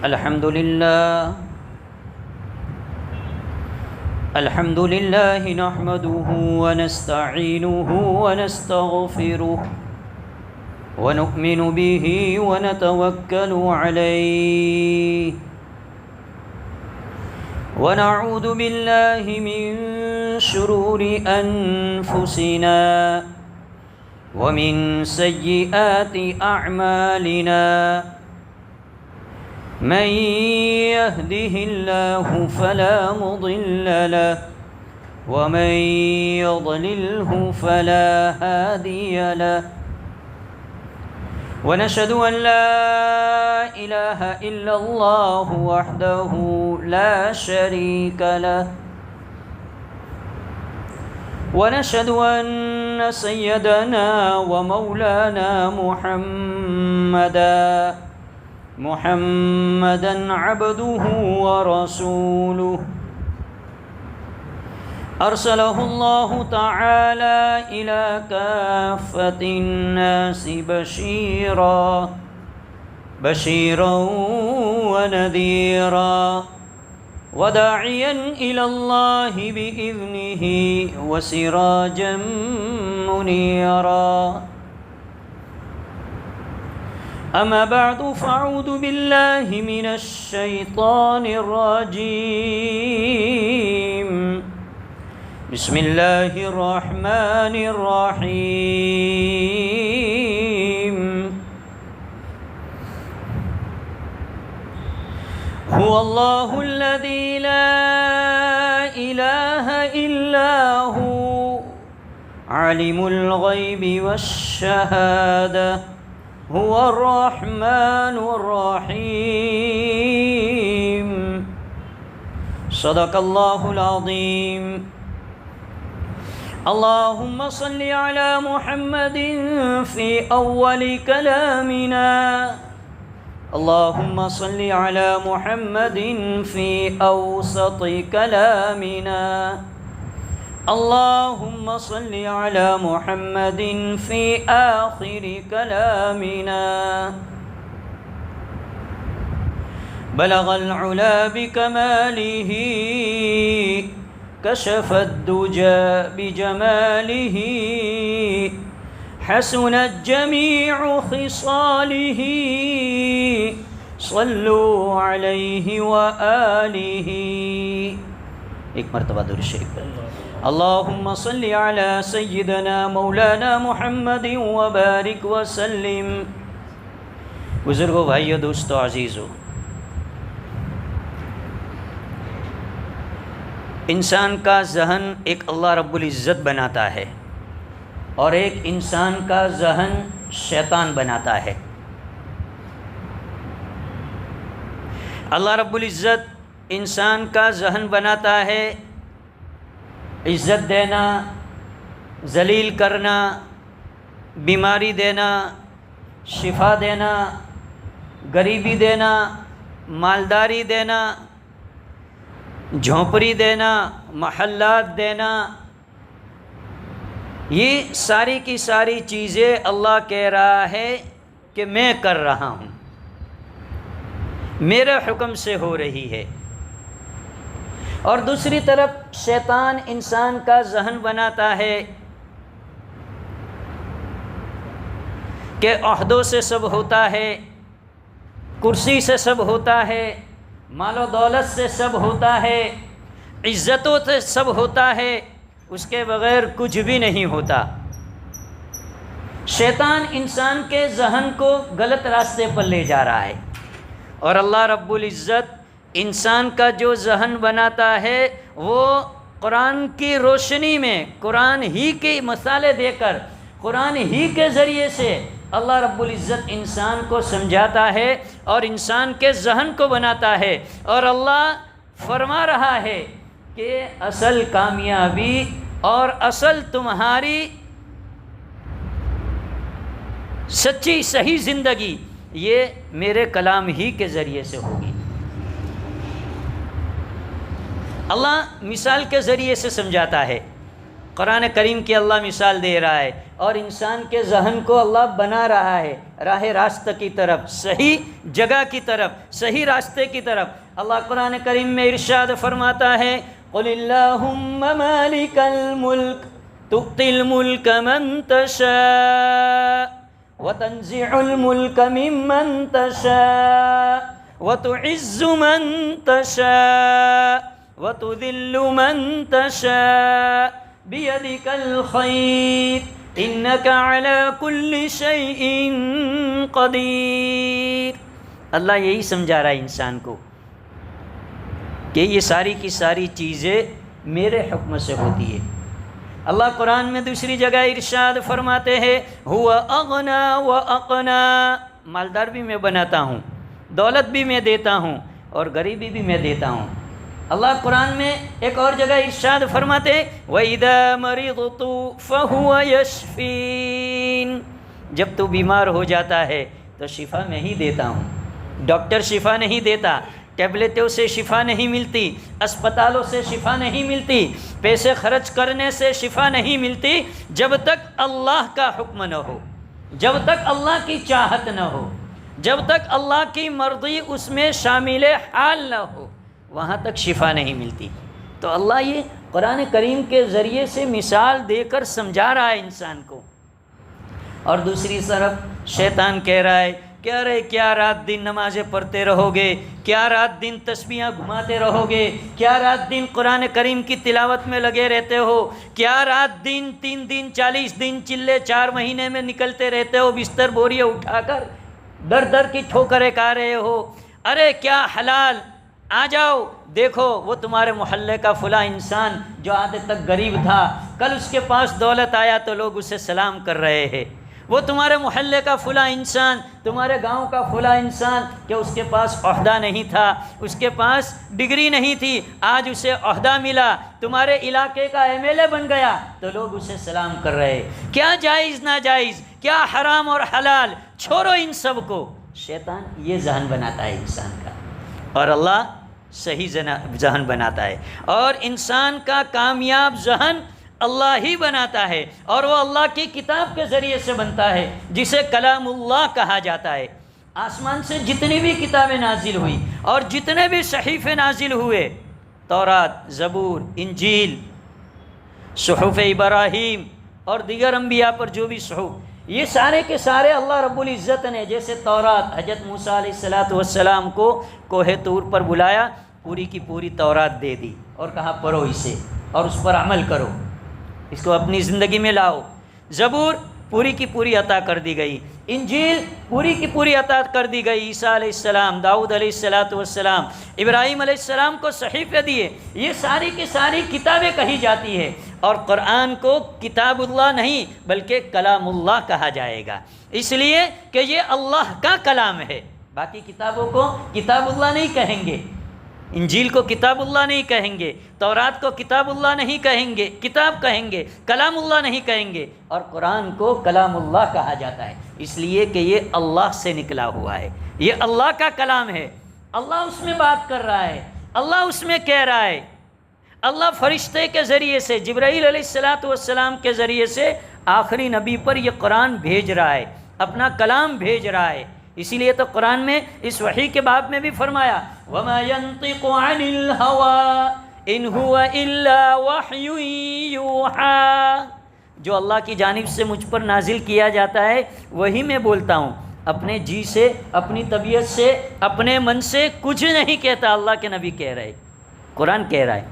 الحمد لله نحمده ونستعينه ونستغفره ونؤمن به ونتوكل عليه ونعوذ بالله من شرور أنفسنا ومن سيئات أعمالنا من يهده الله فلا مضل له ومن يضلله فلا هادي له ونشهد أن لا إله إلا الله وحده لا شريك له ونشهد أن سيدنا ومولانا محمدا عبده ورسوله أرسله الله تعالى إلى كافة الناس بشيرا ونذيرا وداعيا إلى الله بإذنه وسراجا منيرا أما بعد فأعوذ بالله من الشيطان الرجيم بسم الله الرحمن الرحيم هو الله الذي لا إله إلا هو عالم الغيب والشهادة هو الرحمن الرحيم صدق الله العظيم اللهم صل على محمد في أول كلامنا اللهم صل على محمد في أوسط كلامنا اللهم صل على محمد في آخر كلامنا بلغ العلا بكماله كشف الدجى بجماله حسنت جميع خصاله صلوا عليه وآله ایک مرتبہ درود شریف پڑھیں اللهم صل على سيدنا مولانا محمد وبارك وسلم. بزرگوں، بھائیو، دوستو، عزیزو، انسان کا ذہن ایک اللہ رب العزت بناتا ہے اور ایک انسان کا ذہن شیطان بناتا ہے. اللہ رب العزت انسان کا ذہن بناتا ہے، عزت دینا، ذلیل کرنا، بیماری دینا، شفا دینا، غریبی دینا، مالداری دینا، جھونپڑی دینا، محلات دینا، یہ ساری کی ساری چیزیں اللہ کہہ رہا ہے کہ میں کر رہا ہوں، میرے حکم سے ہو رہی ہے. اور دوسری طرف شیطان انسان کا ذہن بناتا ہے کہ عہدوں سے سب ہوتا ہے، کرسی سے سب ہوتا ہے، مال و دولت سے سب ہوتا ہے، عزتوں سے سب ہوتا ہے، اس کے بغیر کچھ بھی نہیں ہوتا. شیطان انسان کے ذہن کو غلط راستے پر لے جا رہا ہے، اور اللہ رب العزت انسان کا جو ذہن بناتا ہے وہ قرآن کی روشنی میں، قرآن ہی کی مثالیں دے کر، قرآن ہی کے ذریعے سے اللہ رب العزت انسان کو سمجھاتا ہے اور انسان کے ذہن کو بناتا ہے. اور اللہ فرما رہا ہے کہ اصل کامیابی اور اصل تمہاری سچی صحیح زندگی یہ میرے کلام ہی کے ذریعے سے ہوگی. اللہ مثال کے ذریعے سے سمجھاتا ہے. قرآن کریم کی اللہ مثال دے رہا ہے، اور انسان کے ذہن کو اللہ بنا رہا ہے راہ راستہ کی طرف، صحیح جگہ کی طرف، صحیح راستے کی طرف۔ اللہ قرآن کریم میں ارشاد فرماتا ہے قُلِ اللَّهُمَّ مَالِكَ الْمُلْكِ تُؤْتِي الْمُلْكَ مَن تَشَاءُ وَتَنزِعُ الْمُلْكَ مِمَّن تَشَاءُ وَتُعِزُّ مَن تَشَاءُ وَتُذِلُّ مَن تَشَاءُ بِيَدِكَ الْخَيْرُ إِنَّكَ عَلَى كُلِّ شَيْءٍ قَدِيرٌ۔ اللہ یہی سمجھا رہا ہے انسان کو کہ یہ ساری کی ساری چیزیں میرے حکم سے ہوتی ہے۔ اللہ قرآن میں دوسری جگہ ارشاد فرماتے ہیں ہوا اغنا و اقنا، مالدار بھی میں بناتا ہوں، دولت بھی میں دیتا ہوں، اور غریبی بھی میں دیتا ہوں۔ اللہ قرآن میں ایک اور جگہ ارشاد فرماتے ہیں وَإِذَا مَرِضْتُ فَهُوَ يَشْفِينِ، جب تو بیمار ہو جاتا ہے تو شفا میں ہی دیتا ہوں۔ ڈاکٹر شفا نہیں دیتا، ٹیبلٹوں سے شفا نہیں ملتی، اسپتالوں سے شفا نہیں ملتی، پیسے خرچ کرنے سے شفا نہیں ملتی، جب تک اللہ کا حکم نہ ہو، جب تک اللہ کی چاہت نہ ہو، جب تک اللہ کی مرضی اس میں شامل حال نہ ہو، وہاں تک شفا نہیں ملتی۔ تو اللہ یہ قرآن کریم کے ذریعے سے مثال دے کر سمجھا رہا ہے انسان کو، اور دوسری طرف شیطان کہہ رہا ہے کہ ارے کیا رات دن نمازیں پڑھتے رہو گے، کیا رات دن تسبیحاں گھماتے رہو گے، کیا رات دن قرآن کریم کی تلاوت میں لگے رہتے ہو، کیا رات دن 3 دن 40 دن چلے 4 مہینے میں نکلتے رہتے ہو، بستر بوریاں اٹھا کر در در کی ٹھوکریں کھا رہے ہو، ارے کیا حلال، آ جاؤ دیکھو وہ تمہارے محلے کا فلاں انسان جو آج تک غریب تھا، کل اس کے پاس دولت آیا تو لوگ اسے سلام کر رہے ہیں، وہ تمہارے محلے کا فلاں انسان، تمہارے گاؤں کا فلاں انسان کہ اس کے پاس عہدہ نہیں تھا، اس کے پاس ڈگری نہیں تھی، آج اسے عہدہ ملا، تمہارے علاقے کا MLA بن گیا تو لوگ اسے سلام کر رہے۔ کیا جائز ناجائز، کیا حرام اور حلال، چھوڑو ان سب کو۔ شیطان یہ ذہن بناتا ہے انسان کا، اور اللہ صحیح ذہن بناتا ہے، اور انسان کا کامیاب ذہن اللہ ہی بناتا ہے، اور وہ اللہ کی کتاب کے ذریعے سے بنتا ہے جسے کلام اللہ کہا جاتا ہے۔ آسمان سے جتنی بھی کتابیں نازل ہوئی اور جتنے بھی صحیفے نازل ہوئے، تورات، زبور، انجیل، صحف ابراہیم اور دیگر انبیاء پر جو بھی صحف، یہ سارے کے سارے اللہ رب العزت نے، جیسے تورات حضرت موسیٰ علیہ السلام کو کوہ طور پر بلایا، پوری کی پوری تورات دے دی اور کہا پڑھو اسے اور اس پر عمل کرو، اس کو اپنی زندگی میں لاؤ۔ زبور پوری کی پوری عطا کر دی گئی، انجیل پوری کی پوری عطا کر دی گئی، عیسیٰ علیہ السلام، داؤد علیہ السلام، ابراہیم علیہ السلام کو صحیفے دیے، یہ ساری کی ساری کتابیں کہی جاتی ہے، اور قرآن کو کتاب اللہ نہیں بلکہ کلام اللہ کہا جائے گا، اس لیے کہ یہ اللہ کا کلام ہے۔ باقی کتابوں کو کتاب اللہ نہیں کہیں گے، انجیل کو کتاب اللہ نہیں کہیں گے، تورات کو کتاب اللہ نہیں کہیں گے، کتاب کہیں گے، کلام اللہ نہیں کہیں گے، اور قرآن کو کلام اللہ کہا جاتا ہے، اس لیے کہ یہ اللہ سے نکلا ہوا ہے، یہ اللہ کا کلام ہے، اللہ اس میں بات کر رہا ہے، اللہ اس میں کہہ رہا ہے، اللہ فرشتے کے ذریعے سے، جبرائیل علیہ السلام کے ذریعے سے آخری نبی پر یہ قرآن بھیج رہا ہے، اپنا کلام بھیج رہا ہے۔ اسی لیے تو قرآن میں اس وحی کے باب میں بھی فرمایا وَمَا يَنطِقُ عَنِ الْهَوَىٰ إِنْ هُوَ إِلَّا وَحْيٌ يُوحَىٰ، جو اللہ کی جانب سے مجھ پر نازل کیا جاتا ہے وہی میں بولتا ہوں، اپنے جی سے، اپنی طبیعت سے، اپنے من سے کچھ نہیں کہتا، اللہ کے نبی کہہ رہے، قرآن کہہ رہا ہے۔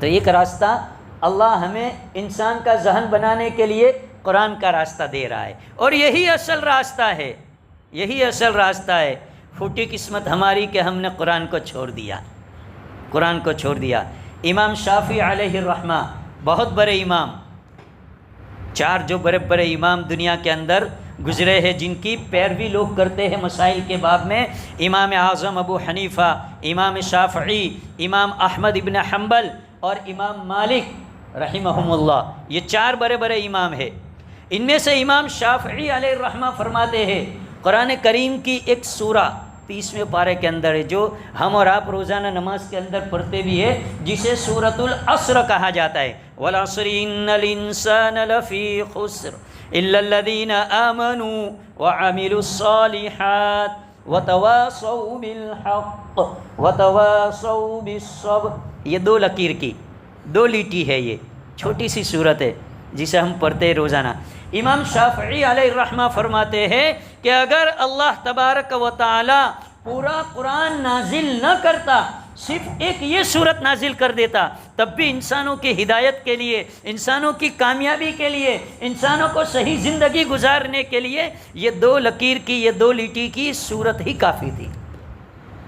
تو ایک راستہ اللہ ہمیں انسان کا ذہن بنانے کے لیے قرآن کا راستہ دے رہا ہے، اور یہی اصل راستہ ہے، یہی اصل راستہ ہے۔ پھوٹی قسمت ہماری کہ ہم نے قرآن کو چھوڑ دیا، قرآن کو چھوڑ دیا۔ امام شافعی علیہ الرحمہ بہت بڑے امام، 4 جو بڑے بڑے امام دنیا کے اندر گزرے ہیں، جن کی پیروی لوگ کرتے ہیں مسائل کے باب میں، امام اعظم ابو حنیفہ، امام شافعی، امام احمد ابن حنبل اور امام مالک رحمہم اللہ، یہ 4 بڑے بڑے امام ہیں۔ ان میں سے امام شافعی علیہ الرحمہ فرماتے ہیں قرآن کریم کی ایک سورہ 30ویں پارے کے اندر ہے، جو ہم اور آپ روزانہ نماز کے اندر پڑھتے بھی ہے، جسے سورۃ العصر کہا جاتا ہے۔ والعصر ان الانسان لفی خسر الا الذین آمنوا وعملوا الصالحات وتواصوا بالحق وتواصوا بالصبر۔ یہ دو لکیر کی دو لیٹی ہے، یہ چھوٹی سی صورت ہے جسے ہم پڑھتے ہیں روزانہ۔ امام شافعی علیہ الرحمہ فرماتے ہیں کہ اگر اللہ تبارک و تعالی پورا قرآن نازل نہ کرتا، صرف ایک یہ صورت نازل کر دیتا، تب بھی انسانوں کی ہدایت کے لیے، انسانوں کی کامیابی کے لیے، انسانوں کو صحیح زندگی گزارنے کے لیے یہ دو لکیر کی، یہ دو لیٹی کی صورت ہی کافی تھی۔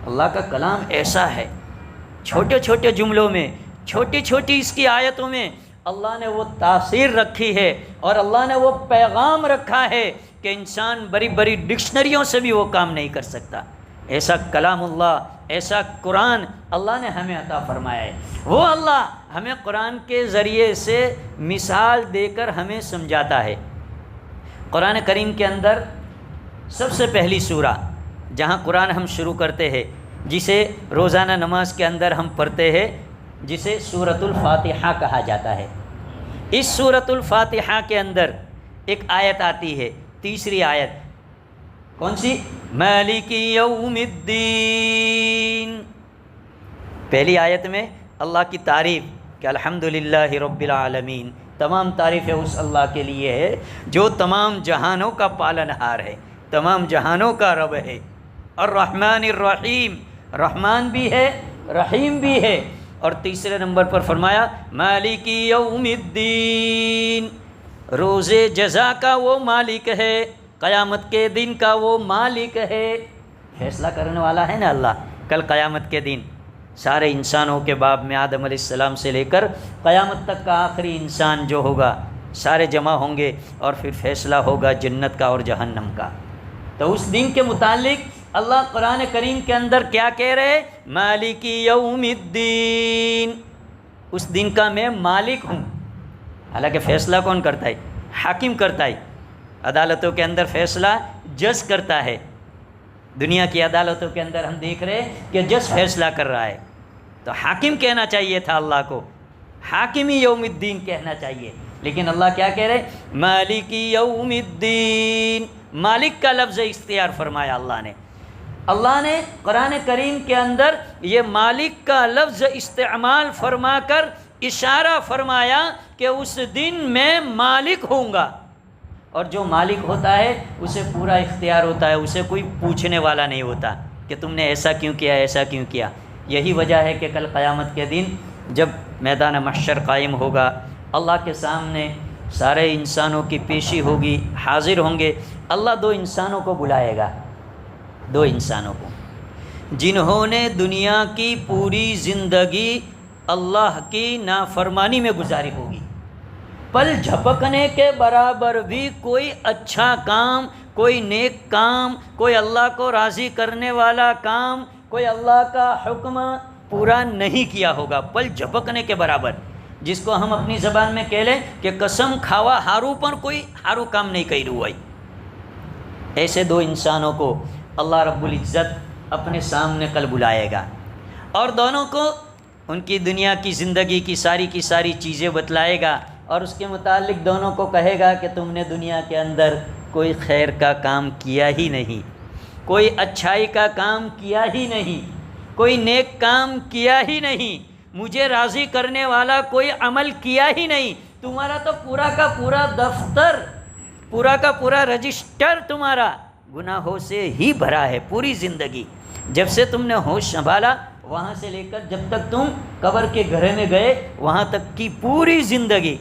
اللہ کا کلام ایسا ہے، چھوٹے چھوٹے جملوں میں، چھوٹی چھوٹی اس کی آیتوں میں اللہ نے وہ تاثیر رکھی ہے، اور اللہ نے وہ پیغام رکھا ہے کہ انسان بڑی بڑی ڈکشنریوں سے بھی وہ کام نہیں کر سکتا۔ ایسا کلام اللہ، ایسا قرآن اللہ نے ہمیں عطا فرمایا ہے۔ وہ اللہ ہمیں قرآن کے ذریعے سے مثال دے کر ہمیں سمجھاتا ہے۔ قرآن کریم کے اندر سب سے پہلی سورہ جہاں قرآن ہم شروع کرتے ہیں، جسے روزانہ نماز کے اندر ہم پڑھتے ہیں، جسے سورۃ الفاتحہ کہا جاتا ہے۔ اس سورۃ الفاتحہ کے اندر ایک آیت آتی ہے، تیسری آیت، کون سی؟ مالک یوم الدین۔ پہلی آیت میں اللہ کی تعریف کہ الحمدللہ رب العالمین، تمام تعریفیں اس اللہ کے لیے ہے جو تمام جہانوں کا پالنہار ہے، تمام جہانوں کا رب ہے۔ الرحمن الرحیم، رحمان بھی ہے، رحیم بھی ہے۔ اور تیسرے نمبر پر فرمایا مالک یوم الدین، روز جزا کا وہ مالک ہے، قیامت کے دن کا وہ مالک ہے۔ فیصلہ کرنے والا ہے نا اللہ۔ کل قیامت کے دن سارے انسانوں کے باب میں آدم علیہ السلام سے لے کر قیامت تک کا آخری انسان جو ہوگا، سارے جمع ہوں گے اور پھر فیصلہ ہوگا جنت کا اور جہنم کا۔ تو اس دن کے متعلق اللہ قرآن کریم کے اندر کیا کہہ رہے؟ مالک یوم الدین، اس دن کا میں مالک ہوں۔ حالانکہ فیصلہ کون کرتا ہے؟ حاکم کرتا ہے۔ عدالتوں کے اندر فیصلہ جج کرتا ہے۔ دنیا کی عدالتوں کے اندر ہم دیکھ رہے ہیں کہ جج فیصلہ کر رہا ہے، تو حاکم کہنا چاہیے تھا اللہ کو، حاکمی یوم الدین کہنا چاہیے، لیکن اللہ کیا کہہ رہے؟ مالک یوم الدین، مالک کا لفظ اختیار فرمایا اللہ نے۔ اللہ نے قرآن کریم کے اندر یہ مالک کا لفظ استعمال فرما کر اشارہ فرمایا کہ اس دن میں مالک ہوں گا، اور جو مالک ہوتا ہے اسے پورا اختیار ہوتا ہے، اسے کوئی پوچھنے والا نہیں ہوتا کہ تم نے ایسا کیوں کیا، ایسا کیوں کیا۔ یہی وجہ ہے کہ کل قیامت کے دن جب میدان محشر قائم ہوگا، اللہ کے سامنے سارے انسانوں کی پیشی ہوگی، حاضر ہوں گے، اللہ دو انسانوں کو بلائے گا، دو انسانوں کو جنہوں نے دنیا کی پوری زندگی اللہ کی نافرمانی میں گزاری ہوگی، پل جھپکنے کے برابر بھی کوئی اچھا کام، کوئی نیک کام، کوئی اللہ کو راضی کرنے والا کام، کوئی اللہ کا حکم پورا نہیں کیا ہوگا، پل جھپکنے کے برابر، جس کو ہم اپنی زبان میں کہہ لیں کہ قسم کھاوا ہارو پر کوئی ہارو کام نہیں کہی رہی۔ ایسے دو انسانوں کو اللہ رب العزت اپنے سامنے کل بلائے گا، اور دونوں کو ان کی دنیا کی زندگی کی ساری چیزیں بتلائے گا، اور اس کے متعلق دونوں کو کہے گا کہ تم نے دنیا کے اندر کوئی خیر کا کام کیا ہی نہیں، کوئی اچھائی کا کام کیا ہی نہیں، کوئی نیک کام کیا ہی نہیں، مجھے راضی کرنے والا کوئی عمل کیا ہی نہیں، تمہارا تو پورا کا پورا دفتر، پورا کا پورا رجسٹر تمہارا گناہوں سے ہی بھرا ہے۔ پوری زندگی جب سے تم نے ہوش سنبھالا وہاں سے لے کر جب تک تم قبر کے گھرے میں گئے وہاں تک کی پوری زندگی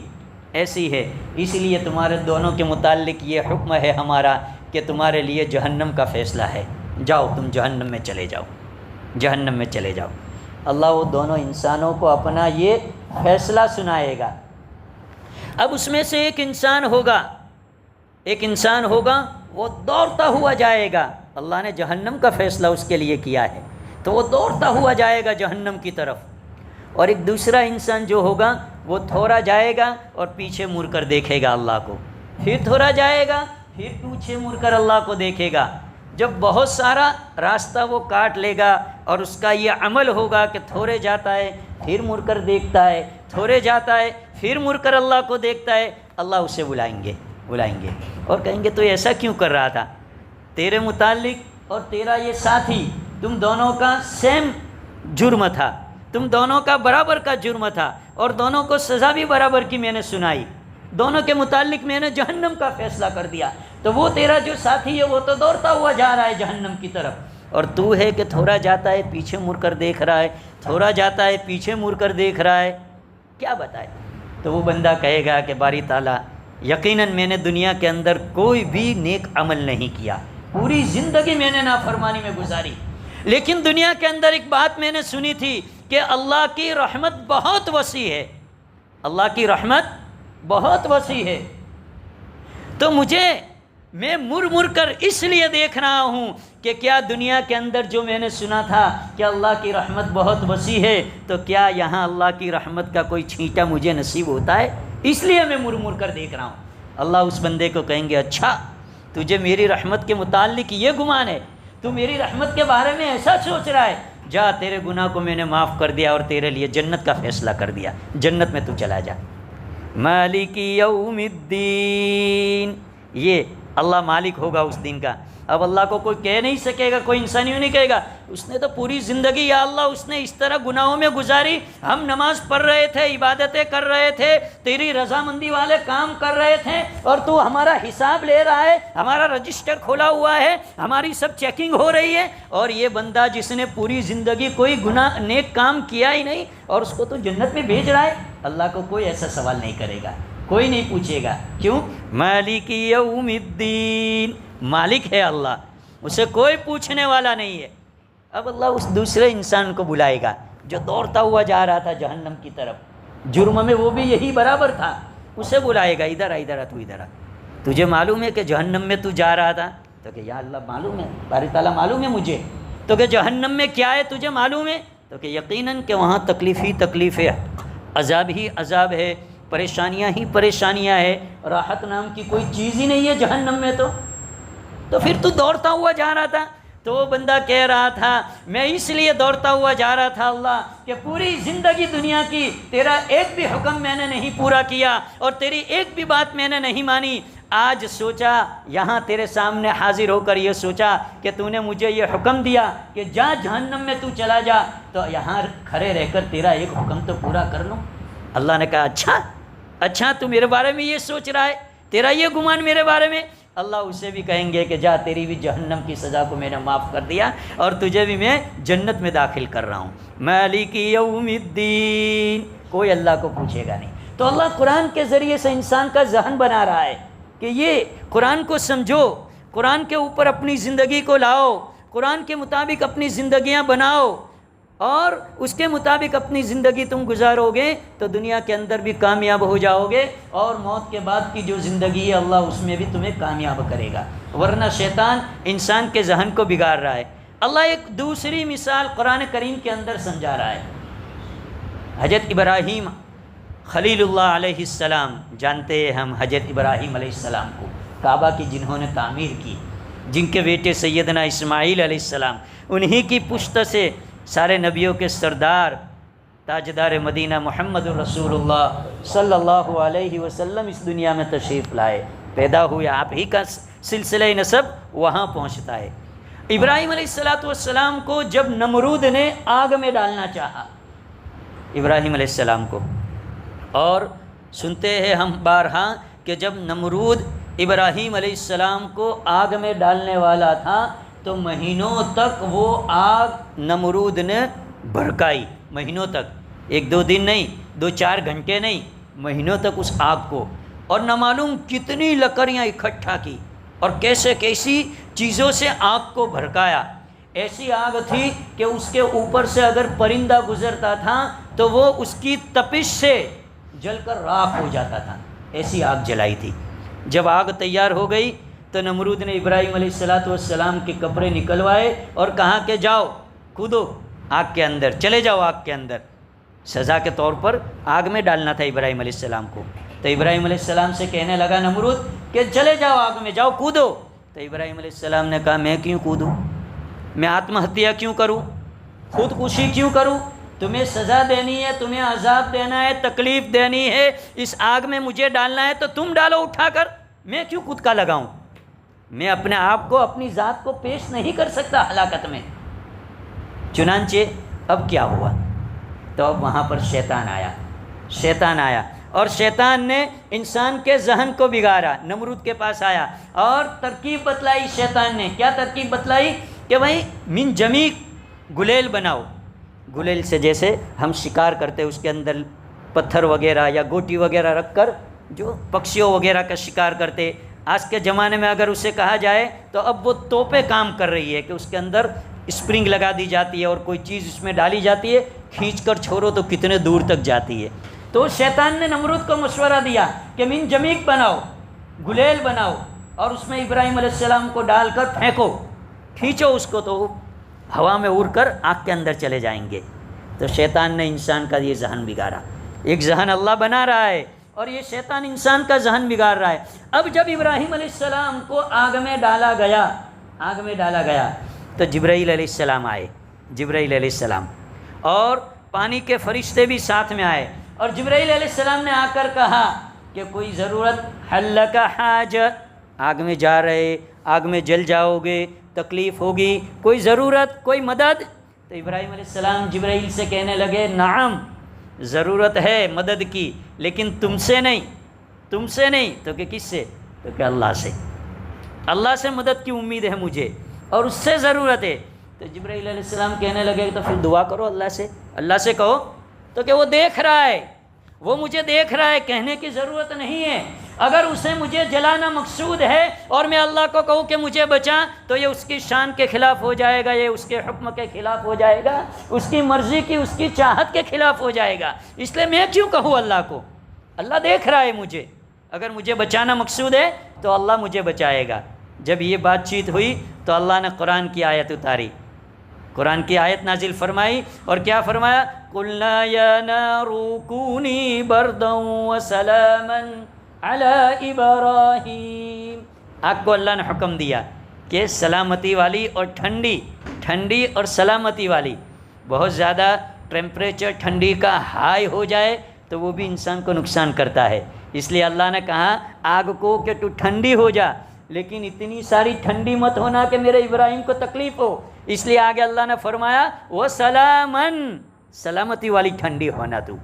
ایسی ہے۔ اس لیے تمہارے دونوں کے متعلق یہ حکم ہے ہمارا کہ تمہارے لیے جہنم کا فیصلہ ہے، جاؤ تم جہنم میں چلے جاؤ، جہنم میں چلے جاؤ۔ اللہ وہ دونوں انسانوں کو اپنا یہ فیصلہ سنائے گا۔ اب اس میں سے ایک انسان ہوگا وہ دوڑتا ہوا جائے گا، اللہ نے جہنم کا فیصلہ اس کے لیے کیا ہے تو وہ دوڑتا ہوا جائے گا جہنم کی طرف، اور ایک دوسرا انسان جو ہوگا وہ تھوڑا جائے گا اور پیچھے مڑ کر دیکھے گا اللہ کو، پھر تھوڑا جائے گا، پھر پیچھے مڑ کر اللہ کو دیکھے گا، جب بہت سارا راستہ وہ کاٹ لے گا اور اس کا یہ عمل ہوگا کہ تھوڑے جاتا ہے پھر مڑ کر دیکھتا ہے، تھوڑے جاتا ہے پھر مڑ کر اللہ کو دیکھتا ہے، اللہ اسے بلائیں گے اور کہیں گے تو ایسا کیوں کر رہا تھا؟ تیرے متعلق اور تیرا یہ ساتھی، تم دونوں کا سیم جرم تھا، تم دونوں کا برابر کا جرم تھا، اور دونوں کو سزا بھی برابر کی میں نے سنائی، دونوں کے متعلق میں نے جہنم کا فیصلہ کر دیا، تو وہ تیرا جو ساتھی ہے وہ تو دوڑتا ہوا جا رہا ہے جہنم کی طرف، اور تو ہے کہ تھوڑا جاتا ہے پیچھے مڑ کر دیکھ رہا ہے، تھوڑا جاتا ہے پیچھے مڑ کر دیکھ رہا ہے، کیا بتائے؟ تو وہ بندہ کہے گا کہ باری تعالیٰ یقیناً میں نے دنیا کے اندر کوئی بھی نیک عمل نہیں کیا، پوری زندگی میں نے نافرمانی میں گزاری، لیکن دنیا کے اندر ایک بات میں نے سنی تھی کہ اللہ کی رحمت بہت وسیع ہے، اللہ کی رحمت بہت وسیع ہے، تو میں مر کر اس لیے دیکھ رہا ہوں کہ کیا دنیا کے اندر جو میں نے سنا تھا کہ اللہ کی رحمت بہت وسیع ہے، تو کیا یہاں اللہ کی رحمت کا کوئی چھینٹا مجھے نصیب ہوتا ہے؟ اس لیے میں مر کر دیکھ رہا ہوں۔ اللہ اس بندے کو کہیں گے اچھا تجھے میری رحمت کے متعلق یہ گمان ہے، تو میری رحمت کے بارے میں ایسا سوچ رہا ہے، جا تیرے گناہ کو میں نے معاف کر دیا اور تیرے لیے جنت کا فیصلہ کر دیا، جنت میں تو چلا جا۔ مالک یوم الدین، یہ اللہ مالک ہوگا اس دن کا۔ اب اللہ کو کوئی کہہ نہیں سکے گا، کوئی انسان یوں نہیں کہے گا اس نے تو پوری زندگی یا اللہ اس نے اس طرح گناہوں میں گزاری، ہم نماز پڑھ رہے تھے، عبادتیں کر رہے تھے، تیری رضامندی والے کام کر رہے تھے، اور تو ہمارا حساب لے رہا ہے، ہمارا رجسٹر کھولا ہوا ہے، ہماری سب چیکنگ ہو رہی ہے، اور یہ بندہ جس نے پوری زندگی کوئی گناہ نیک کام کیا ہی نہیں اور اس کو تو جنت میں بھیج رہا ہے۔ اللہ کو کوئی ایسا سوال نہیں کرے گا، کوئی نہیں پوچھے گا، کیوں؟ مالک یوم الدین، مالک ہے اللہ، اسے کوئی پوچھنے والا نہیں ہے۔ اب اللہ اس دوسرے انسان کو بلائے گا جو دوڑتا ہوا جا رہا تھا جہنم کی طرف، جرم میں وہ بھی یہی برابر تھا، اسے بلائے گا ادھر آ تو ادھر آ، تجھے معلوم ہے کہ جہنم میں تو جا رہا تھا؟ تو کہ یا اللہ معلوم ہے، باری تعالیٰ معلوم ہے مجھے۔ تو کہ جہنم میں کیا ہے تجھے معلوم ہے؟ تو کہ یقیناً کہ وہاں تکلیف ہی تکلیف ہے، عذاب ہی عذاب ہے، پریشانیاں ہی پریشانیاں ہے، راحت نام کی کوئی چیز ہی نہیں ہے جہنم میں۔ تو پھر تو دوڑتا ہوا جا رہا تھا؟ تو وہ بندہ کہہ رہا تھا میں اس لیے دوڑتا ہوا جا رہا تھا اللہ کہ پوری زندگی دنیا کی تیرا ایک بھی حکم میں نے نہیں پورا کیا اور تیری ایک بھی بات میں نے نہیں مانی، آج سوچا یہاں تیرے سامنے حاضر ہو کر یہ سوچا کہ تو نے مجھے یہ حکم دیا کہ جا جہنم میں تو چلا جا، تو یہاں کھڑے رہ کر تیرا ایک حکم تو پورا کر لوں۔ اللہ نے کہا اچھا تو میرے بارے میں یہ سوچ رہا ہے، تیرا یہ گمان میرے بارے میں؟ اللہ اسے بھی کہیں گے کہ جا تیری بھی جہنم کی سزا کو میں نے معاف کر دیا اور تجھے بھی میں جنت میں داخل کر رہا ہوں۔ مالک یوم الدین، کوئی اللہ کو پوچھے گا نہیں۔ تو اللہ قرآن کے ذریعے سے انسان کا ذہن بنا رہا ہے کہ یہ قرآن کو سمجھو، قرآن کے اوپر اپنی زندگی کو لاؤ، قرآن کے مطابق اپنی زندگیاں بناؤ، اور اس کے مطابق اپنی زندگی تم گزارو گے تو دنیا کے اندر بھی کامیاب ہو جاؤ گے، اور موت کے بعد کی جو زندگی ہے اللہ اس میں بھی تمہیں کامیاب کرے گا، ورنہ شیطان انسان کے ذہن کو بگاڑ رہا ہے۔ اللہ ایک دوسری مثال قرآن کریم کے اندر سمجھا رہا ہے۔ حضرت ابراہیم خلیل اللہ علیہ السلام، جانتے ہیں ہم حضرت ابراہیم علیہ السلام کو، کعبہ کی جنہوں نے تعمیر کی، جن کے بیٹے سیدنا اسماعیل علیہ السلام، انہی کی پشت سے سارے نبیوں کے سردار تاجدار مدینہ محمد الرسول اللہ صلی اللہ علیہ وسلم اس دنیا میں تشریف لائے، پیدا ہوئے، آپ ہی کا سلسلہ نسب وہاں پہنچتا ہے۔ ابراہیم علیہ السلام کو جب نمرود نے آگ میں ڈالنا چاہا، ابراہیم علیہ السلام کو، اور سنتے ہیں ہم بارہا کہ جب نمرود ابراہیم علیہ السلام کو آگ میں ڈالنے والا تھا تو مہینوں تک وہ آگ نمرود نے بھڑکائی، مہینوں تک، ایک دو دن نہیں، دو چار گھنٹے نہیں، مہینوں تک اس آگ کو، اور نہ معلوم کتنی لکڑیاں اکٹھا کی اور کیسی چیزوں سے آگ کو بھڑکایا۔ ایسی آگ تھی کہ اس کے اوپر سے اگر پرندہ گزرتا تھا تو وہ اس کی تپش سے جل کر راکھ ہو جاتا تھا، ایسی آگ جلائی تھی۔ جب آگ تیار ہو گئی تو نمرود نے ابراہیم علیہ السلام کے کپڑے نکلوائے اور کہا کہ جاؤ کودو آگ کے اندر، چلے جاؤ آگ کے اندر، سزا کے طور پر آگ میں ڈالنا تھا ابراہیم علیہ السلام کو۔ تو ابراہیم علیہ السلام سے کہنے لگا نمرود کہ چلے جاؤ آگ میں، جاؤ کودو، تو ابراہیم علیہ السلام نے کہا میں کیوں کودوں، میں آتم ہتیا کیوں کروں، خودکشی کیوں کروں؟ تمہیں سزا دینی ہے، تمہیں عذاب دینا ہے، تکلیف دینی ہے، اس آگ میں مجھے ڈالنا ہے تو تم ڈالو اٹھا کر، میں کیوں خود کا لگاؤں؟ میں اپنے آپ کو، اپنی ذات کو پیش نہیں کر سکتا ہلاکت میں۔ چنانچہ اب کیا ہوا؟ تو اب وہاں پر شیطان آیا اور شیطان نے انسان کے ذہن کو بگاڑا، نمرود کے پاس آیا اور ترکیب بتلائی۔ شیطان نے کیا ترکیب بتلائی کہ بھائی من جمیق گلیل بناؤ، گلیل سے جیسے ہم شکار کرتے اس کے اندر پتھر وغیرہ یا گوٹی وغیرہ رکھ کر جو پکشیوں وغیرہ کا شکار کرتے، آج کے زمانے میں اگر اسے کہا جائے تو اب وہ توپیں کام کر رہی ہے کہ اس کے اندر اسپرنگ لگا دی جاتی ہے اور کوئی چیز اس میں ڈالی جاتی ہے، کھینچ کر چھوڑو تو کتنے دور تک جاتی ہے۔ تو شیطان نے نمرود کو مشورہ دیا کہ من جمیق بناؤ، گلیل بناؤ اور اس میں ابراہیم علیہ السلام کو ڈال کر پھینکو، کھینچو اس کو تو ہوا میں اڑ کر آگ کے اندر چلے جائیں گے۔ تو شیطان نے انسان کا یہ ذہن بگاڑا، ایک ذہن اللہ بنا رہا ہے اور یہ شیطان انسان کا ذہن بگاڑ رہا ہے۔ اب جب ابراہیم علیہ السلام کو آگ میں ڈالا گیا تو جبرائیل علیہ السلام آئے، جبرائیل علیہ السلام اور پانی کے فرشتے بھی ساتھ میں آئے، اور جبرائیل علیہ السلام نے آ کر کہا کہ کوئی ضرورت، حل لک حاجہ، آگ میں جا رہے، آگ میں جل جاؤ گے، تکلیف ہوگی، کوئی ضرورت، کوئی مدد؟ تو ابراہیم علیہ السلام جبرائیل سے کہنے لگے نعم، ضرورت ہے مدد کی، لیکن تم سے نہیں۔ تو کہ کس سے؟ تو کہ اللہ سے مدد کی امید ہے مجھے اور اس سے ضرورت ہے۔ تو جبرائیل علیہ السلام کہنے لگے تو پھر دعا کرو اللہ سے کہو، تو کہ وہ دیکھ رہا ہے، وہ مجھے دیکھ رہا ہے، کہنے کی ضرورت نہیں ہے۔ اگر اسے مجھے جلانا مقصود ہے اور میں اللہ کو کہوں کہ مجھے بچا تو یہ اس کی شان کے خلاف ہو جائے گا، یہ اس کے حکم کے خلاف ہو جائے گا، اس کی مرضی کی، اس کی چاہت کے خلاف ہو جائے گا، اس لیے میں کیوں کہوں اللہ کو؟ اللہ دیکھ رہا ہے مجھے، اگر مجھے بچانا مقصود ہے تو اللہ مجھے بچائے گا۔ جب یہ بات چیت ہوئی تو اللہ نے قرآن کی آیت اتاری، قرآن کی آیت نازل فرمائی اور کیا فرمایا؟ قُلْنَا يَا نَارُ كُونِي بَرْدًا وَسَلَامًا عَلَىٰ إِبْرَاهِيمَ۔ آگ کو اللہ نے حکم دیا کہ سلامتی والی اور ٹھنڈی اور سلامتی والی، بہت زیادہ ٹیمپریچر ٹھنڈی کا ہائی ہو جائے تو وہ بھی انسان کو نقصان کرتا ہے، اس لیے اللہ نے کہا آگ کو کہ تو ٹھنڈی ہو جا، لیکن اتنی ساری ٹھنڈی مت ہونا کہ میرے ابراہیم کو تکلیف ہو، اس لیے آگے اللہ نے فرمایا وَسَلَامًا، سلامتی والی ٹھنڈی ہونا تو۔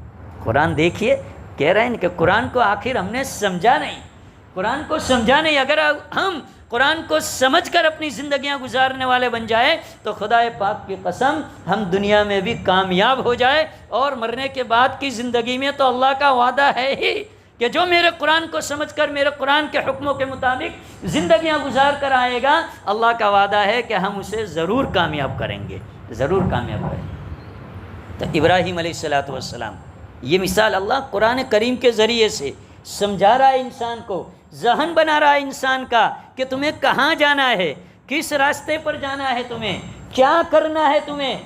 قرآن دیکھیے، کہہ رہے ہیں کہ قرآن کو آخر ہم نے سمجھا نہیں، اگر ہم قرآن کو سمجھ کر اپنی زندگیاں گزارنے والے بن جائے تو خدا پاک کی قسم ہم دنیا میں بھی کامیاب ہو جائے، اور مرنے کے بعد کی زندگی میں تو اللہ کا وعدہ ہے ہی کہ جو میرے قرآن کو سمجھ کر میرے قرآن کے حکموں کے مطابق زندگیاں گزار کر آئے گا، اللہ کا وعدہ ہے کہ ہم اسے ضرور کامیاب کریں گے۔ تو ابراہیم علیہ السلام یہ مثال اللہ قرآن کریم کے ذریعے سے سمجھا رہا ہے انسان کو، ذہن بنا رہا ہے انسان کا کہ تمہیں کہاں جانا ہے، کس راستے پر جانا ہے، تمہیں کیا کرنا ہے تمہیں۔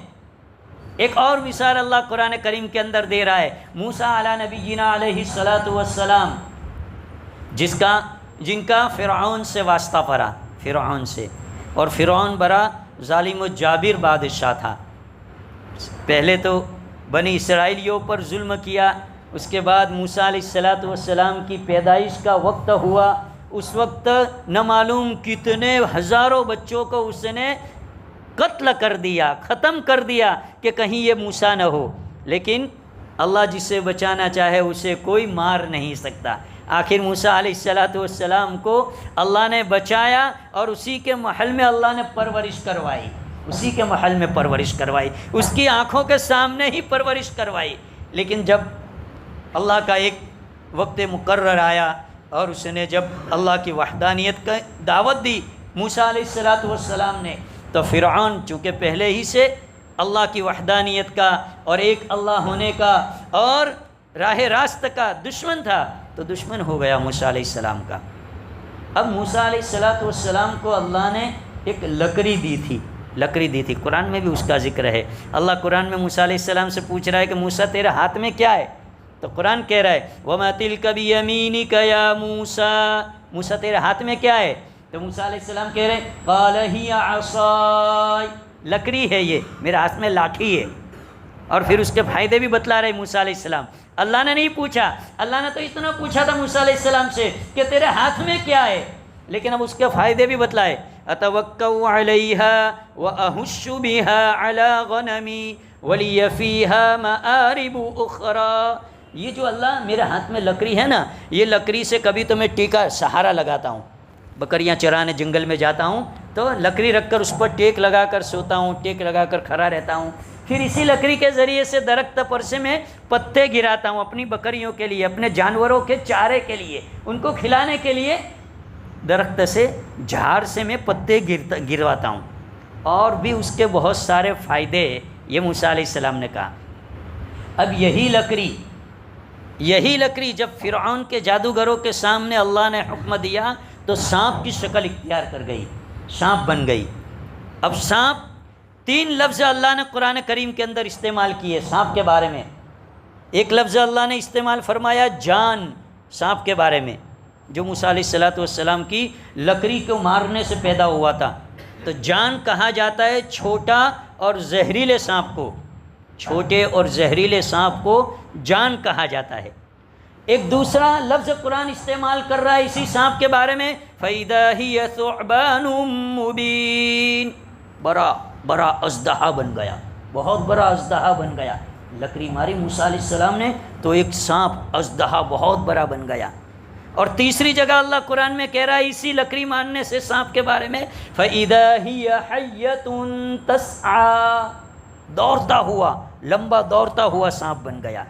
ایک اور مثال اللہ قرآن کریم کے اندر دے رہا ہے، موسیٰ علیٰ نبینا علیہ السلام جن کا فرعون سے واسطہ پڑا، فرعون سے، اور فرعون بڑا ظالم و جابر بادشاہ تھا۔ پہلے تو بنی اسرائیلیوں پر ظلم کیا، اس کے بعد موسیٰ علیہ السلام کی پیدائش کا وقت ہوا، اس وقت نہ معلوم کتنے ہزاروں بچوں کو اس نے قتل کر دیا، ختم کر دیا کہ کہیں یہ موسیٰ نہ ہو، لیکن اللہ جسے بچانا چاہے اسے کوئی مار نہیں سکتا۔ آخر موسیٰ علیہ السلام کو اللہ نے بچایا اور اسی کے محل میں اللہ نے پرورش کروائی، اس کی آنکھوں کے سامنے ہی پرورش کروائی۔ لیکن جب اللہ کا ایک وقت مقرر آیا اور اس نے جب اللہ کی وحدانیت کا دعوت دی موسیٰ علیہ السلام نے، تو فرعون چونکہ پہلے ہی سے اللہ کی وحدانیت کا اور ایک اللہ ہونے کا اور راہ راست کا دشمن تھا، تو دشمن ہو گیا موسیٰ علیہ السلام کا۔ اب موسیٰ علیہ السلام کو اللہ نے ایک لکڑی دی تھی، قرآن میں بھی اس کا ذکر ہے۔ اللہ قرآن میں موسیٰ علیہ السلام سے پوچھ رہا ہے کہ موسیٰ تیرے ہاتھ میں کیا ہے؟ تو قرآن کہہ رہا ہے وَمَا تِلْكَ بِيَمِينِكَ يَا مُوسَىٰ، موسیٰ تیرے ہاتھ میں کیا ہے؟ تو موسیٰ علیہ السلام کہہ رہے قال ہی عصای، لکڑی ہے یہ، میرے ہاتھ میں لاٹھی ہے. اور پھر اس کے فائدے بھی بتلا رہے موسیٰ علیہ السلام. اللہ نے نہیں پوچھا، اللہ نے تو اتنا پوچھا تھا موسیٰ علیہ السلام سے کہ تیرے ہاتھ میں کیا ہے، لیکن اب اس کے فائدے بھی بتلائے. اتوکؤ علیہا واہش بہا علی غنمی ولی فیہا مآرب اخری. یہ جو اللہ میرے ہاتھ میں لکڑی ہے نا، یہ لکڑی سے کبھی تو میں ٹیکا سہارا لگاتا ہوں، بکریاں چرانے جنگل میں جاتا ہوں تو لکڑی رکھ کر اس پر ٹیک لگا کر سوتا ہوں، ٹیک لگا کر کھڑا رہتا ہوں. پھر اسی لکڑی کے ذریعے سے درخت پر سے میں پتے گراتا ہوں اپنی بکریوں کے لیے، اپنے جانوروں کے چارے کے لیے، ان کو کھلانے کے لیے درخت سے جھاڑ سے میں پتے گرواتا ہوں. اور بھی اس کے بہت سارے فائدے یہ موسیٰ علیہ السلام نے کہا. اب یہی لکڑی جب فرعون کے جادوگروں کے سامنے اللہ نے حکم دیا تو سانپ کی شکل اختیار کر گئی، سانپ بن گئی. اب سانپ 3 لفظ اللہ نے قرآن کریم کے اندر استعمال کیے سانپ کے بارے میں. ایک لفظ اللہ نے استعمال فرمایا جان سانپ کے بارے میں، جو موسیٰ علیہ السلام کی لکڑی کو مارنے سے پیدا ہوا تھا. تو جان کہا جاتا ہے چھوٹا اور زہریلے سانپ کو، چھوٹے اور زہریلے سانپ کو جان کہا جاتا ہے. ایک دوسرا لفظ قرآن استعمال کر رہا ہے اسی سانپ کے بارے میں فَإِذَا هِيَ ثُعْبَانٌ مُبِينٌ، بڑا اژدہا بن گیا، بہت بڑا اژدہا بن گیا. لکڑی ماری موسیٰ علیہ السلام نے تو ایک سانپ اژدہا بہت بڑا بن گیا. اور تیسری جگہ اللہ قرآن میں کہہ رہا ہے اسی لکڑی مارنے سے سانپ کے بارے میں فَإِذَا هِيَ حَيَّةٌ تَسْعَىٰ، دوڑتا ہوا، لمبا دوڑتا ہوا سانپ بن گیا.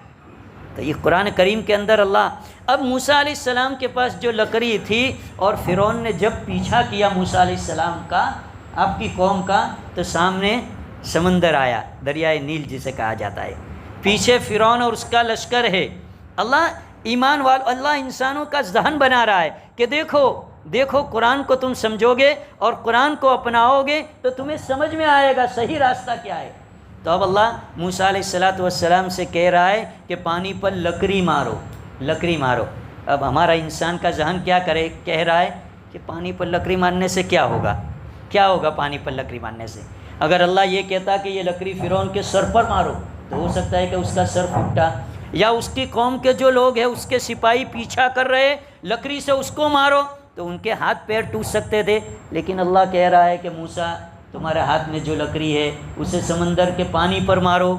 تو یہ قرآن کریم کے اندر اللہ اب موسیٰ علیہ السلام کے پاس جو لکڑی تھی اور فرعون نے جب پیچھا کیا موسیٰ علیہ السلام کا، آپ کی قوم کا، تو سامنے سمندر آیا، دریائے نیل جسے کہا جاتا ہے. پیچھے فرعون اور اس کا لشکر ہے. اللہ ایمان والوں، اللہ انسانوں کا ذہن بنا رہا ہے کہ دیکھو قرآن کو تم سمجھو گے اور قرآن کو اپناؤ گے تو تمہیں سمجھ میں آئے گا صحیح راستہ کیا ہے. تو اب اللہ موسیٰ علیہ السلام سے کہہ رہا ہے کہ پانی پر لکڑی مارو. اب ہمارا انسان کا ذہن کیا کرے، کہہ رہا ہے کہ پانی پر لکڑی مارنے سے کیا ہوگا پانی پر لکڑی مارنے سے. اگر اللہ یہ کہتا کہ یہ لکڑی فرعون کے سر پر مارو تو ہو سکتا ہے کہ اس کا سر پھٹا، یا اس کی قوم کے جو لوگ ہیں اس کے سپاہی پیچھا کر رہے لکڑی سے اس کو مارو تو ان کے ہاتھ پیر ٹوٹ سکتے تھے. لیکن اللہ کہہ رہا ہے کہ موسیٰ تمہارے ہاتھ میں جو لکڑی ہے اسے سمندر کے پانی پر مارو.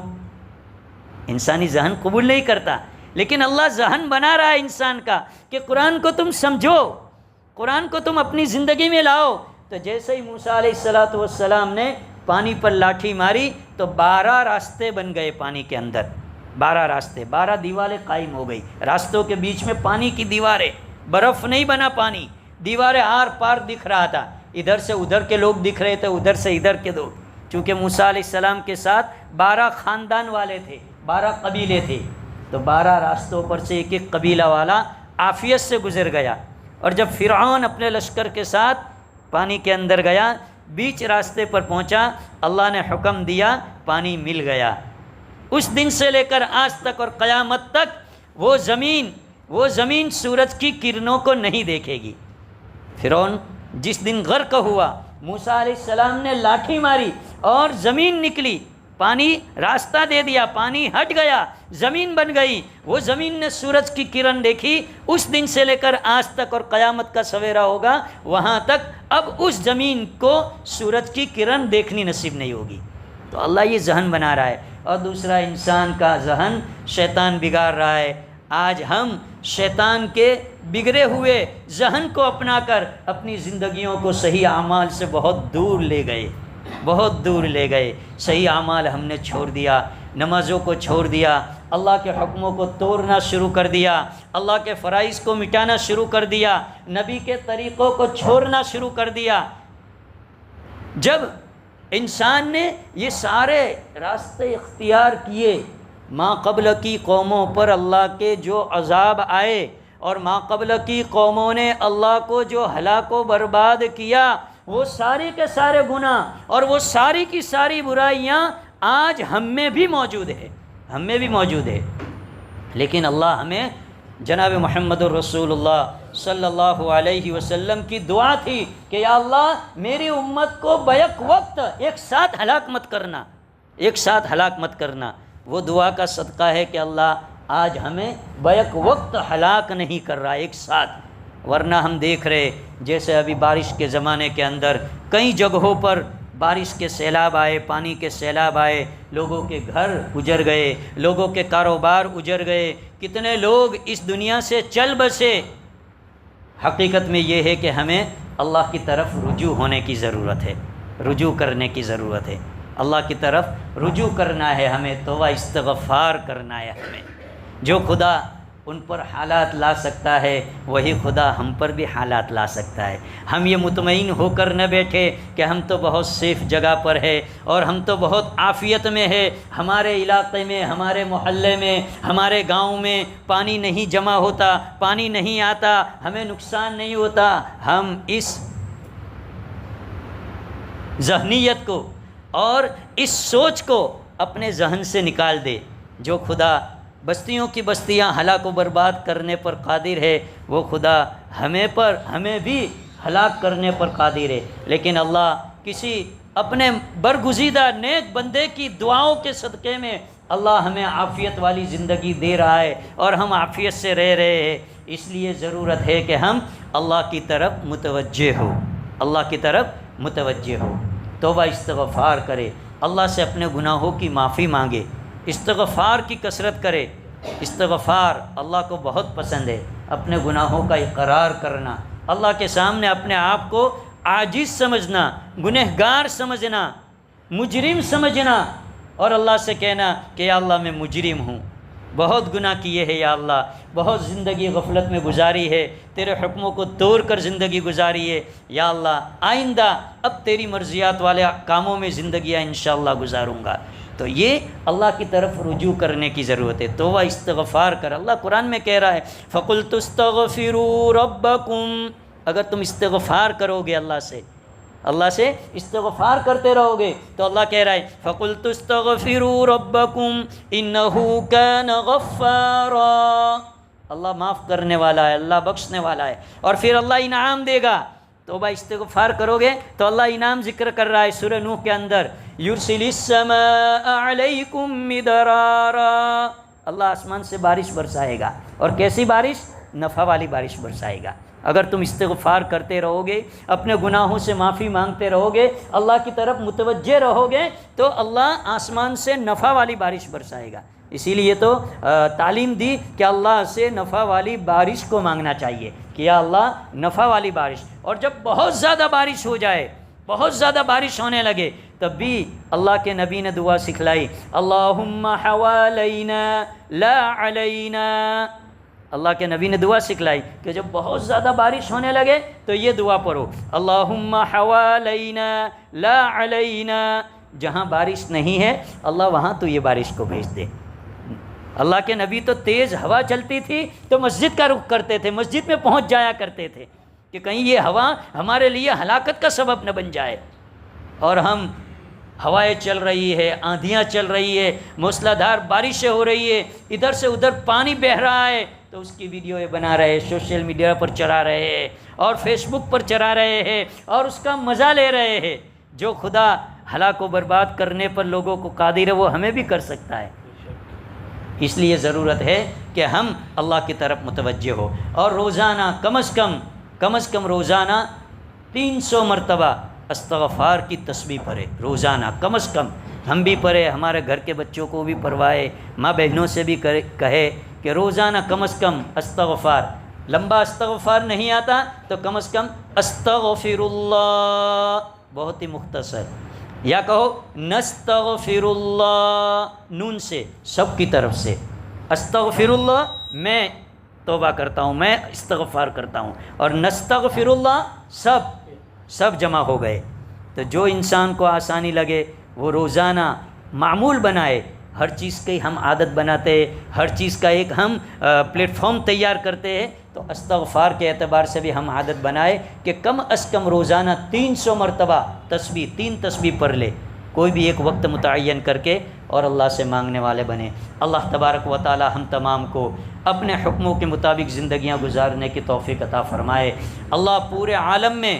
انسانی ذہن قبول نہیں کرتا، لیکن اللہ ذہن بنا رہا ہے انسان کا کہ قرآن کو تم سمجھو، قرآن کو تم اپنی زندگی میں لاؤ. تو جیسے ہی موسیٰ علیہ السلام نے پانی پر لاٹھی ماری تو 12 راستے بن گئے پانی کے اندر، 12 راستے، 12 دیواریں قائم ہو گئی. راستوں کے بیچ میں پانی کی دیواریں، برف نہیں بنا پانی، دیواریں آر پار دکھ رہا تھا. ادھر سے ادھر کے لوگ دکھ رہے تھے، ادھر سے ادھر کے لوگ. چونکہ موسیٰ علیہ السلام کے ساتھ 12 خاندان والے تھے، 12 قبیلے تھے، تو 12 راستوں پر سے ایک ایک قبیلہ والا عافیت سے گزر گیا. اور جب فرعون اپنے لشکر کے ساتھ پانی کے اندر گیا، بیچ راستے پر پہنچا، اللہ نے حکم دیا، پانی مل گیا. اس دن سے لے کر آج تک اور قیامت تک وہ زمین سورج کی کرنوں کو نہیں دیکھے گی. فرعون جس دن غرق ہوا، موسیٰ علیہ السلام نے لاٹھی ماری اور زمین نکلی، پانی راستہ دے دیا، پانی ہٹ گیا، زمین بن گئی. وہ زمین نے سورج کی کرن دیکھی. اس دن سے لے کر آج تک اور قیامت کا سویرا ہوگا وہاں تک اب اس زمین کو سورج کی کرن دیکھنی نصیب نہیں ہوگی. تو اللہ یہ ذہن بنا رہا ہے. اور دوسرا انسان کا ذہن شیطان بگاڑ رہا ہے. آج ہم شیطان کے بگڑے ہوئے ذہن کو اپنا کر اپنی زندگیوں کو صحیح اعمال سے بہت دور لے گئے. صحیح اعمال ہم نے چھوڑ دیا، نمازوں کو چھوڑ دیا، اللہ کے حکموں کو توڑنا شروع کر دیا، اللہ کے فرائض کو مٹانا شروع کر دیا، نبی کے طریقوں کو چھوڑنا شروع کر دیا. جب انسان نے یہ سارے راستے اختیار کیے، ماں قبل کی قوموں پر اللہ کے جو عذاب آئے اور ماں قبل کی قوموں نے اللہ کو جو ہلاک و برباد کیا، وہ سارے کے سارے گناہ اور وہ ساری کی ساری برائیاں آج ہم میں بھی موجود ہے. لیکن اللہ ہمیں جناب محمد الرسول اللہ صلی اللہ علیہ وسلم کی دعا تھی کہ یا اللہ میری امت کو بیک وقت ایک ساتھ ہلاک مت کرنا، ایک ساتھ ہلاک مت کرنا۔ وہ دعا کا صدقہ ہے کہ اللہ آج ہمیں بیک وقت ہلاک نہیں کر رہا ایک ساتھ، ورنہ ہم دیکھ رہے جیسے ابھی بارش کے زمانے کے اندر کئی جگہوں پر بارش کے سیلاب آئے، پانی کے سیلاب آئے، لوگوں کے گھر اجڑ گئے، لوگوں کے کاروبار اجڑ گئے، کتنے لوگ اس دنیا سے چل بسے۔ حقیقت میں یہ ہے کہ ہمیں اللہ کی طرف رجوع ہونے کی ضرورت ہے، رجوع کرنے کی ضرورت ہے، اللہ کی طرف رجوع کرنا ہے، ہمیں توبہ استغفار کرنا ہے۔ ہمیں جو خدا ان پر حالات لا سکتا ہے وہی خدا ہم پر بھی حالات لا سکتا ہے۔ ہم یہ مطمئن ہو کر نہ بیٹھے کہ ہم تو بہت سیف جگہ پر ہے اور ہم تو بہت عافیت میں ہے، ہمارے علاقے میں، ہمارے محلے میں، ہمارے گاؤں میں پانی نہیں جمع ہوتا، پانی نہیں آتا، ہمیں نقصان نہیں ہوتا۔ ہم اس ذہنیت کو اور اس سوچ کو اپنے ذہن سے نکال دے۔ جو خدا بستیوں کی بستیاں ہلاک و برباد کرنے پر قادر ہے، وہ خدا ہمیں بھی ہلاک کرنے پر قادر ہے، لیکن اللہ کسی اپنے برگزیدہ نیک بندے کی دعاؤں کے صدقے میں اللہ ہمیں عافیت والی زندگی دے رہا ہے اور ہم عافیت سے رہ رہے ہیں۔ اس لیے ضرورت ہے کہ ہم اللہ کی طرف متوجہ ہو، اللہ کی طرف متوجہ ہو، توبہ استغفار کرے، اللہ سے اپنے گناہوں کی معافی مانگے، استغفار کی کثرت کرے۔ استغفار اللہ کو بہت پسند ہے، اپنے گناہوں کا اقرار کرنا، اللہ کے سامنے اپنے آپ کو عاجز سمجھنا، گنہگار سمجھنا، مجرم سمجھنا، اور اللہ سے کہنا کہ یا اللہ میں مجرم ہوں، بہت گناہ کیے ہیں یا اللہ، بہت زندگی غفلت میں گزاری ہے، تیرے حکموں کو توڑ کر زندگی گزاری ہے، یا اللہ آئندہ اب تیری مرضیات والے کاموں میں زندگیاں انشاءاللہ گزاروں گا۔ تو یہ اللہ کی طرف رجوع کرنے کی ضرورت ہے، توبہ استغفار کر۔ اللہ قرآن میں کہہ رہا ہے فَقُلْتُ اسْتَغْفِرُوا رَبَّكُمْ، اگر تم استغفار کرو گے اللہ سے استغفار کرتے رہو گے تو اللہ کہہ رہا ہے فَقُلْتُ اسْتَغْفِرُوا رَبَّكُمْ إِنَّهُ كَانَ غَفَّارًا، اللہ معاف کرنے والا ہے، اللہ بخشنے والا ہے، اور پھر اللہ انعام دے گا۔ توبہ استغفار کرو گے تو اللہ انعام ذکر کر رہا ہے سورہ نوح کے اندر، یرسل السماء علیکم مدرارا، اللہ آسمان سے بارش برسائے گا، اور کیسی بارش؟ نفع والی بارش برسائے گا۔ اگر تم استغفار کرتے رہو گے، اپنے گناہوں سے معافی مانگتے رہو گے، اللہ کی طرف متوجہ رہو گے، تو اللہ آسمان سے نفع والی بارش برسائے گا۔ اسی لیے تو تعلیم دی کہ اللہ سے نفع والی بارش کو مانگنا چاہیے کہ یا اللہ نفع والی بارش، اور جب بہت زیادہ بارش ہو جائے، بہت زیادہ بارش ہونے لگے، تب بھی اللہ کے نبی نے دعا سکھلائی، اللہم حوالینا لا علینا، اللہ کے نبی نے دعا سکھلائی کہ جب بہت زیادہ بارش ہونے لگے تو یہ دعا پڑھو، اللہم حوالینا لا علینا، جہاں بارش نہیں ہے اللہ وہاں تو یہ بارش کو بھیج دے۔ اللہ کے نبی تو تیز ہوا چلتی تھی تو مسجد کا رخ کرتے تھے، مسجد میں پہنچ جایا کرتے تھے کہ کہیں یہ ہوا ہمارے لیے ہلاکت کا سبب نہ بن جائے۔ اور ہم ہوائیں چل رہی ہے، آندھیاں چل رہی ہے، موسلا دھار بارشیں ہو رہی ہے، ادھر سے ادھر پانی بہہ رہا ہے، تو اس کی ویڈیو بنا رہے، سوشل میڈیا پر چڑھا رہے ہیں اور فیس بک پر چڑھا رہے ہیں اور اس کا مزہ لے رہے ہیں۔ جو خدا ہلاک و برباد کرنے پر لوگوں کو قادر ہے وہ ہمیں بھی کر سکتا ہے۔ اس لیے ضرورت ہے کہ ہم اللہ کی طرف متوجہ ہو، اور روزانہ کم از کم روزانہ 300 مرتبہ استغفار کی تسبیح پڑھے، روزانہ کم از کم ہم بھی پڑھے، ہمارے گھر کے بچوں کو بھی پڑھوائے، ماں بہنوں سے بھی کہے کہ روزانہ کم از کم استغفار، لمبا استغفار نہیں آتا تو کم از کم استغفر اللہ، بہت ہی مختصر، یا کہو نستغفر اللہ، نون سے، سب کی طرف سے، استغفر اللہ میں توبہ کرتا ہوں، میں استغفار کرتا ہوں، اور نستغفر اللہ سب جمع ہو گئے۔ تو جو انسان کو آسانی لگے وہ روزانہ معمول بنائے، ہر چیز کی ہم عادت بناتے ہیں، ہر چیز کا ایک ہم پلیٹ فارم تیار کرتے ہیں، تو استغفار کے اعتبار سے بھی ہم عادت بنائے کہ کم از کم روزانہ 300 مرتبہ تسبیح، 3 تسبیح پڑھ لے، کوئی بھی ایک وقت متعین کر کے، اور اللہ سے مانگنے والے بنے۔ اللہ تبارک و تعالی ہم تمام کو اپنے حکموں کے مطابق زندگیاں گزارنے کی توفیق عطا فرمائے۔ اللہ پورے عالم میں